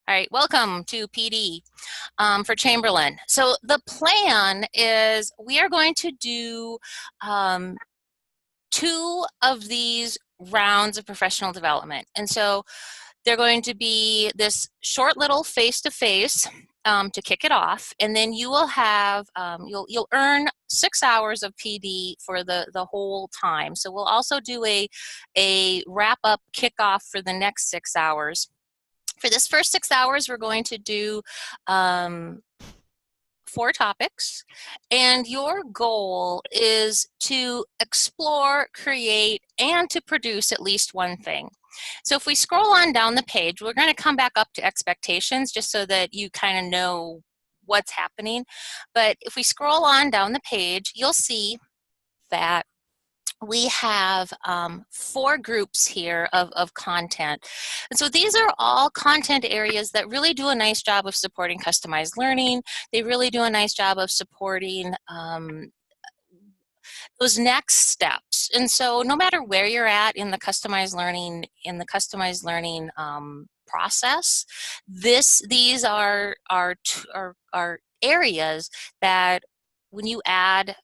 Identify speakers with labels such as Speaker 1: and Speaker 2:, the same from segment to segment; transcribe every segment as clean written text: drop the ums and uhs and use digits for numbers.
Speaker 1: All right, welcome to PD for Chamberlain. So the plan is we are going to do um, two of these rounds of professional development. And so they're going to be this short little face-to-face to kick it off, and then you will have you'll earn 6 hours of PD for the whole time. So we'll also do a wrap-up kickoff for the next 6 hours. For this first 6 hours, we're going to do 4 topics, and your goal is to explore, create, and to produce at least one thing. So if we scroll on down the page, we're going to come back up to expectations just so that you kind of know what's happening. But if we scroll on down the page, you'll see that we have 4 groups here of content. And so these are all content areas that really do a nice job of supporting customized learning. They really do a nice job of supporting those next steps. And so no matter where you're at in the customized learning process, these are areas that when you add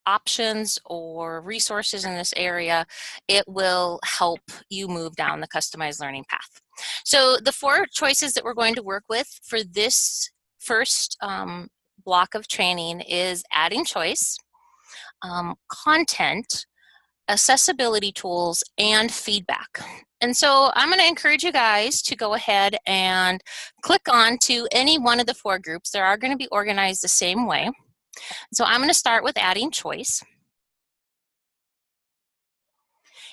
Speaker 1: options or resources in this area, it will help you move down the customized learning path. So the 4 choices that we're going to work with for this first block of training is adding choice, content, accessibility tools, and feedback. And so I'm going to encourage you guys to go ahead and click on to any one of the 4 groups. They are going to be organized the same way. So I'm going to start with adding choice.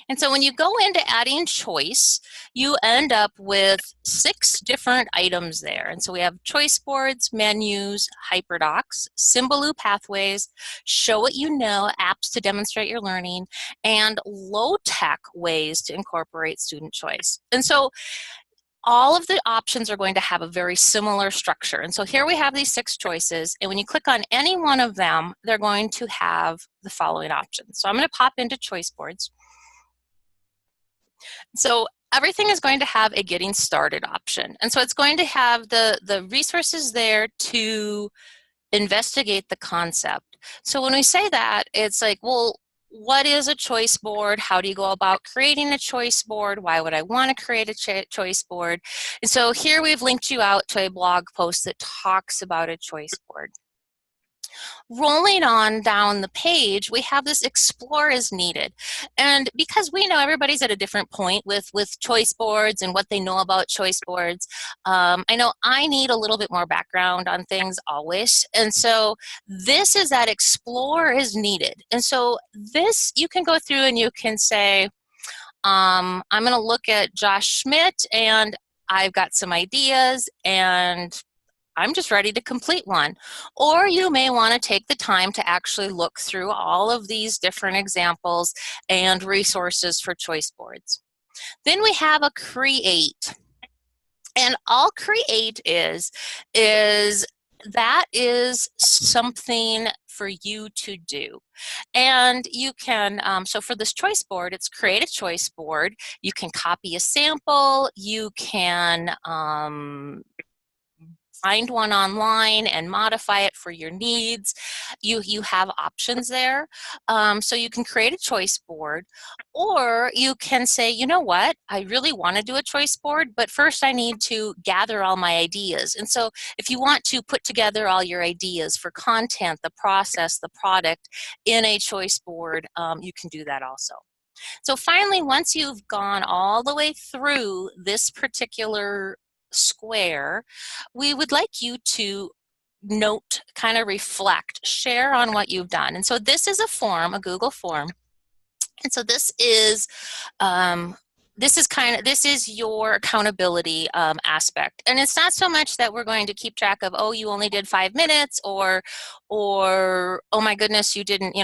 Speaker 1: And so when you go into adding choice, you end up with 6 different items there. And so we have choice boards, menus, hyperdocs, Symbaloo pathways, show what you know, apps to demonstrate your learning, and low-tech ways to incorporate student choice. And so all of the options are going to have a very similar structure. And so here we have these 6 choices, and when you click on any one of them, they're going to have the following options. So I'm going to pop into choice boards. So everything is going to have a getting started option. And so it's going to have the resources there to investigate the concept. So when we say that, it's like, well, what is a choice board? How do you go about creating a choice board? Why would I want to create a choice board? And so here we've linked you out to a blog post that talks about a choice board. Rolling on down the page, we have this explore as needed. And because we know everybody's at a different point with choice boards and what they know about choice boards, I know I need a little bit more background on things always. And so this is that explore as needed. And so this, you can go through and you can say, I'm going to look at Josh Schmidt and I've got some ideas and I'm just ready to complete one. Or you may want to take the time to actually look through all of these different examples and resources for choice boards. Then we have a create. And all create is that is something for you to do. And you can, so for this choice board, it's create a choice board. You can copy a sample. You can find one online and modify it for your needs. You have options there. So you can create a choice board, or you can say, you know what, I really want to do a choice board, but first I need to gather all my ideas. And so if you want to put together all your ideas for content, the process, the product in a choice board, you can do that also. So finally, once you've gone all the way through this particular square, we would like you to note, kind of reflect, share on what you've done. And so this is a form, a Google form. And so this is your accountability aspect. And it's not so much that we're going to keep track of, oh, you only did 5 minutes, or oh my goodness, you didn't,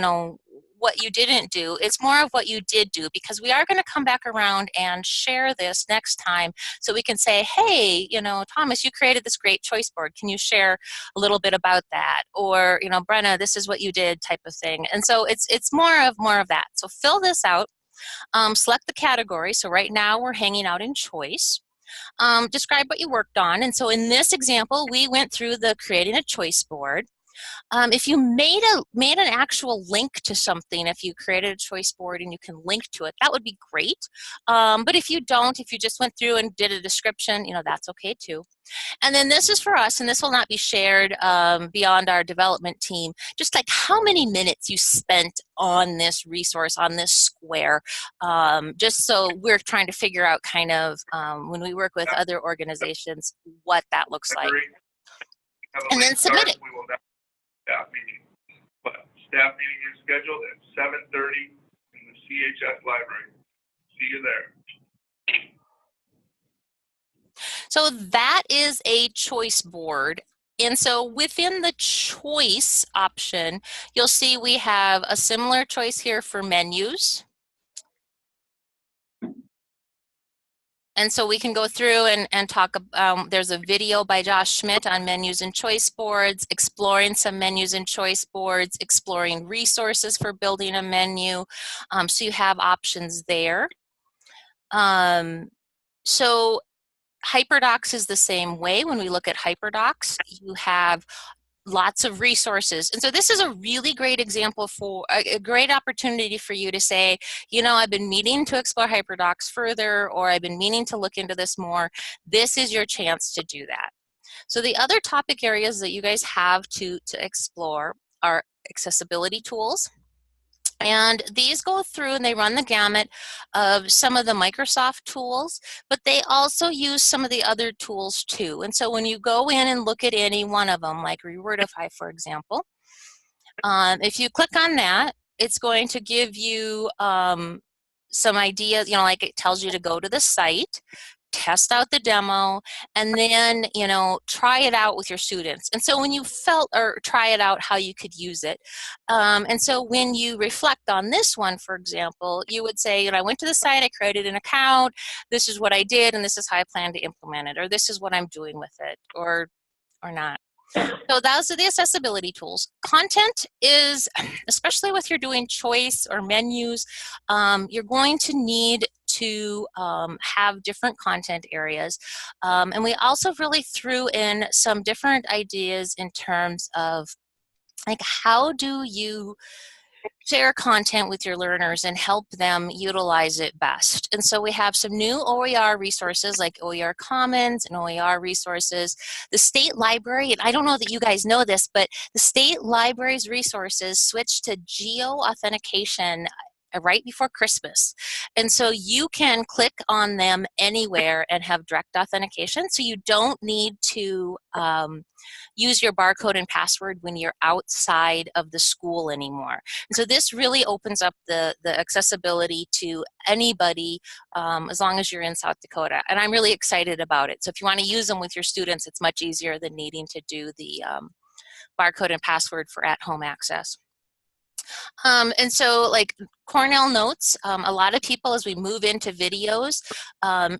Speaker 1: what you didn't do. It's more of what you did do, because we are going to come back around and share this next time, so we can say, hey, Thomas, you created this great choice board. Can you share a little bit about that? Or, Brenna, this is what you did, type of thing. And so it's more of that. So fill this out, select the category. So right now we're hanging out in choice. Describe what you worked on. And so in this example, we went through the creating a choice board. If you made an actual link to something, if you created a choice board and you can link to it, that would be great. But if you don't, if you just went through and did a description, that's okay too. And then this is for us, and this will not be shared beyond our development team, just like how many minutes you spent on this resource, on this square, just so we're trying to figure out kind of, when we work with other organizations, what that looks like. And then submit it.
Speaker 2: Staff meeting, but staff meeting is scheduled at 7:30 in the CHS library. See you there.
Speaker 1: So that is a choice board. And so within the choice option, you'll see we have a similar choice here for menus. And so we can go through and talk, there's a video by Josh Schmidt on menus and choice boards, exploring some menus and choice boards, exploring resources for building a menu. So you have options there. So HyperDocs is the same way. When we look at HyperDocs, you have lots of resources. And so this is a really great example for a great opportunity for you to say, I've been meaning to explore HyperDocs further, or I've been meaning to look into this more. This is your chance to do that. So the other topic areas that you guys have to explore are accessibility tools. And these go through and they run the gamut of some of the Microsoft tools, but they also use some of the other tools too. And so when you go in and look at any one of them, like Rewordify, for example, if you click on that, it's going to give you some ideas, like it tells you to go to the site, test out the demo, and then, try it out with your students. And so when you try it out how you could use it. And so when you reflect on this one, for example, you would say, I went to the site, I created an account, this is what I did, and this is how I plan to implement it, or this is what I'm doing with it, or not. So those are the accessibility tools. Content is, especially if you're doing choice or menus, you're going to need to have different content areas. And we also really threw in some different ideas in terms of how do you share content with your learners and help them utilize it best. And so we have some new OER resources like OER Commons and OER resources. The state library, and I don't know that you guys know this, but the state library's resources switched to geo-authentication right before Christmas. And so you can click on them anywhere and have direct authentication. So you don't need to use your barcode and password when you're outside of the school anymore. And so this really opens up the accessibility to anybody as long as you're in South Dakota. And I'm really excited about it. So if you want to use them with your students, it's much easier than needing to do the barcode and password for at-home access. And so like Cornell Notes, a lot of people as we move into videos,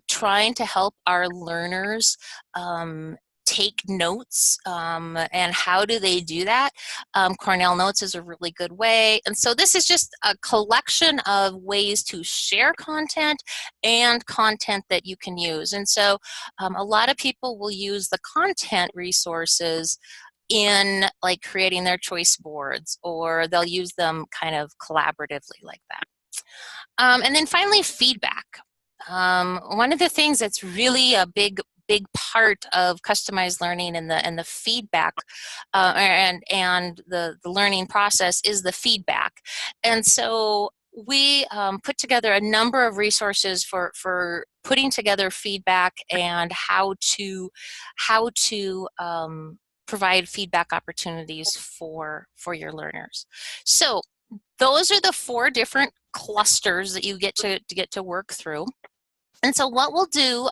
Speaker 1: trying to help our learners take notes, and how do they do that? Cornell Notes is a really good way. And so this is just a collection of ways to share content and content that you can use. And so a lot of people will use the content resources in like creating their choice boards, or they'll use them kind of collaboratively like that. And then finally, feedback. One of the things that's really a big part of customized learning and the feedback and the learning process is the feedback. And so we put together a number of resources for putting together feedback and how to provide feedback opportunities for your learners. So those are the 4 different clusters that you get to work through. And so what we'll do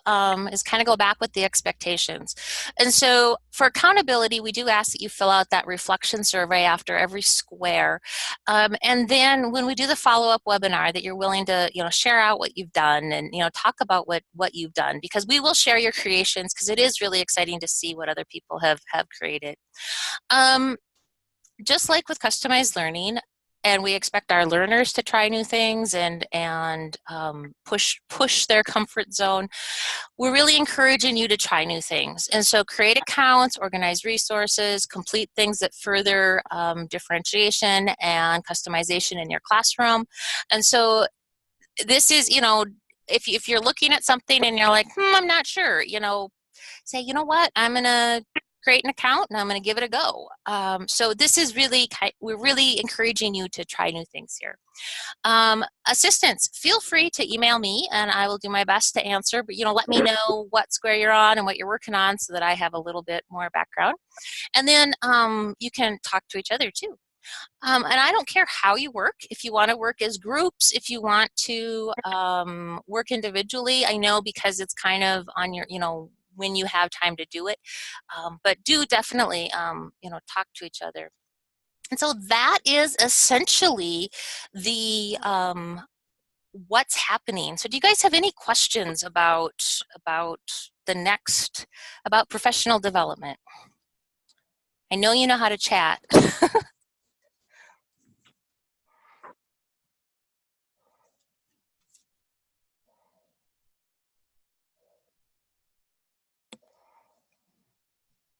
Speaker 1: is kind of go back with the expectations. And so for accountability, we do ask that you fill out that reflection survey after every square. And then when we do the follow-up webinar, that you're willing to share out what you've done and talk about what you've done, because we will share your creations, because it is really exciting to see what other people have created. Just like with customized learning, and we expect our learners to try new things and push their comfort zone. We're really encouraging you to try new things. And so create accounts, organize resources, complete things that further differentiation and customization in your classroom. And so this is, if you're looking at something and you're like, I'm not sure, say, you know what, I'm going to create an account and I'm going to give it a go. So this is really, we're really encouraging you to try new things here. Assistants, feel free to email me and I will do my best to answer, but let me know what square you're on and what you're working on so that I have a little bit more background. And then you can talk to each other too. And I don't care how you work. If you want to work as groups, if you want to work individually, I know because it's kind of on your, when you have time to do it. But do definitely, talk to each other. And so that is essentially the what's happening. So do you guys have any questions about about professional development? I know you know how to chat.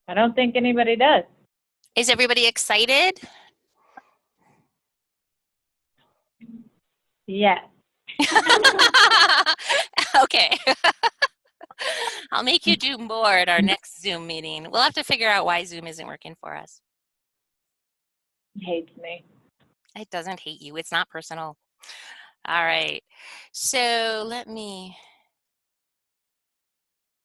Speaker 3: I don't think anybody does.
Speaker 1: Is everybody excited?
Speaker 3: Yes.
Speaker 1: Okay. I'll make you do more at our next Zoom meeting. We'll have to figure out why Zoom isn't working for us.
Speaker 3: It hates me.
Speaker 1: It doesn't hate you. It's not personal. All right. So let me